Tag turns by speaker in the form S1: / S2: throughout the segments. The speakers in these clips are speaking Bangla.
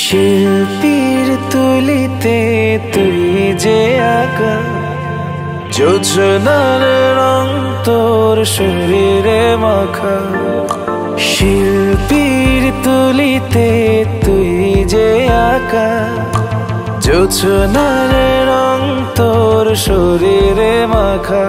S1: শিল্পীর তুলিতে তুই যে আঁকা, যোজনার রং তোর শরীরে মাখা। শিল্পীর তুলিতে তুই যে আঁকা, যোজনার রং তোর শরীরে মাখা।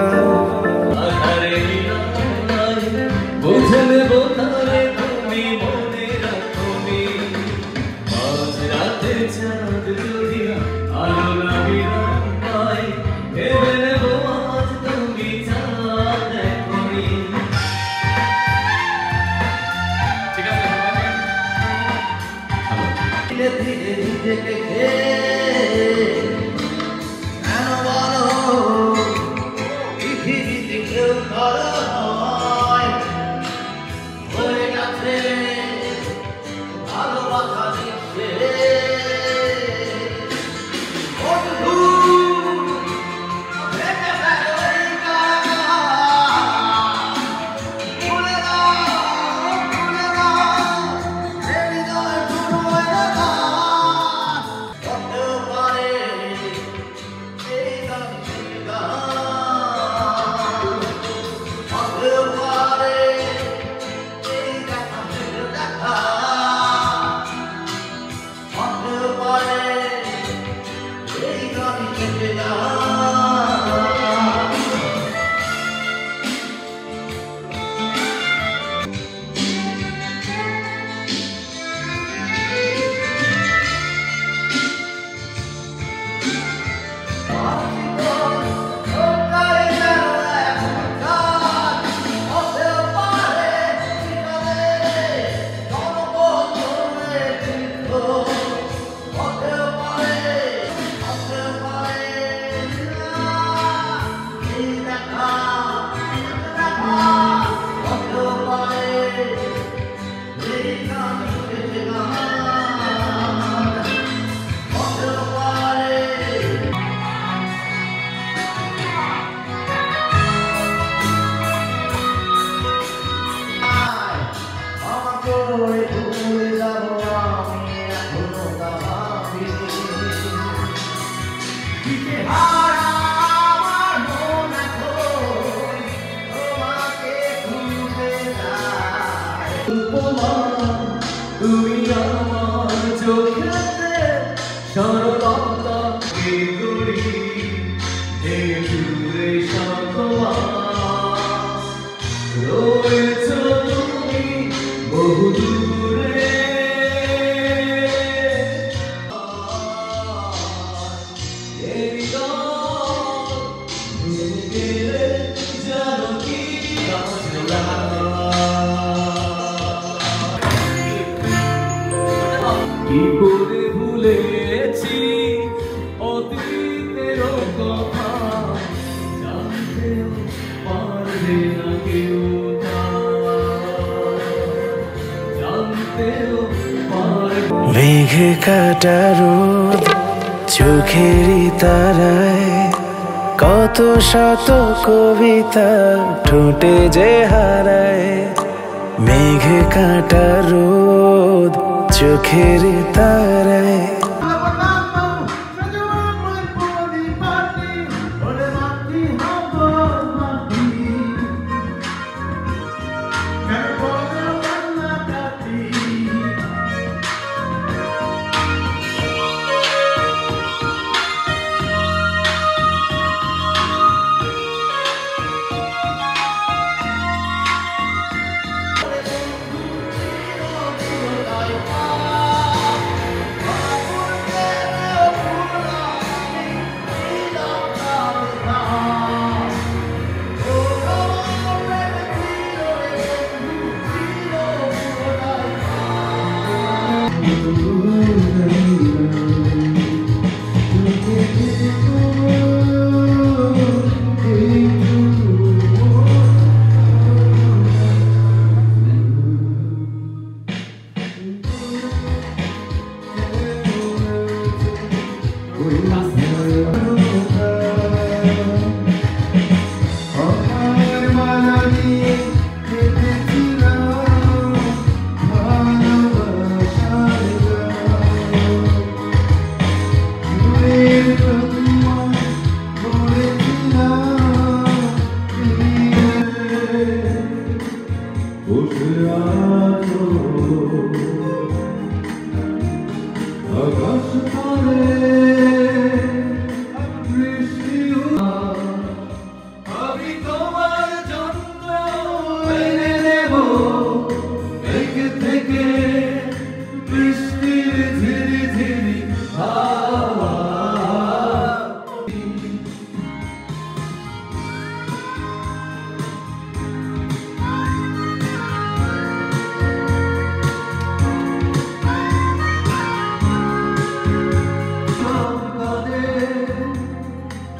S2: তুমি আমার চোখেতে সরলতা করি জুড়ে সতমা রয়েছ তুমি বহু দূরে জানো কি কি করে ভুলেছি অতীতের কথা, জানতেও পারবে না কেউ, জানতেও পারবে।
S1: মেঘে কাটা রোদ চোখেরই তারায়, কত শত কবিতা ঠোঁটে যে হারায়। মেঘে কাটা রোদ চোখের তারায়।
S2: আকাশ তলে বৃষ্টি আমি তোমার জন্য এনে দেব মেঘ থেকে বৃষ্টির ঝিরি ঝিরি হাওয়া।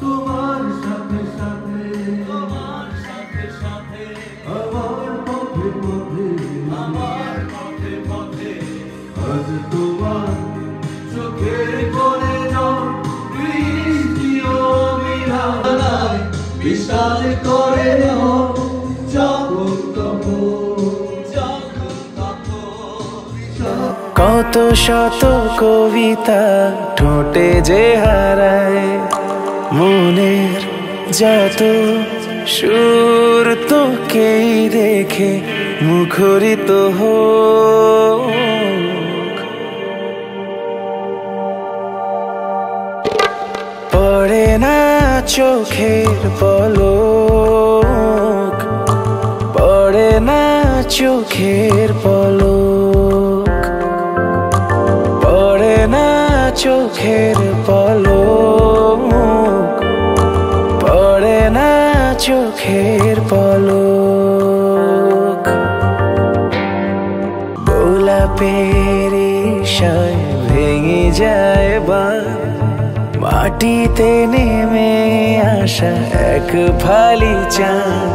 S2: তোমার সাথে সাথে আমার সাথে সাথে আমার পথে পথে আমার পথে পথে আজ তোমার চোখের কোণে জল বৃষ্টিও মিলায় বিশাল করে দাও যখন তখন যখন তখন।
S1: কত শত কবিতা ঠোঁটে যে হারায়, মনের যত সুর তোকেই দেখে মুখরিত হোক। পড়ে না চোখের পলক, পড়ে না চোখের পলক, পড়ে না চোখের পলক, পড়ে না চোখের পলক। গোলাপের ইশায় ভেঙে যায় বাঁধ, মাটিতে নেমে আসা এক ফালি চাঁদ।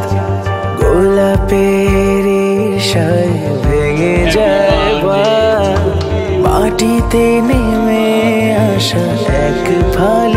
S1: গোলাপের ইশায় ভেঙে যায় বাঁধ, মাটিতে নেমে আসা এক ফালি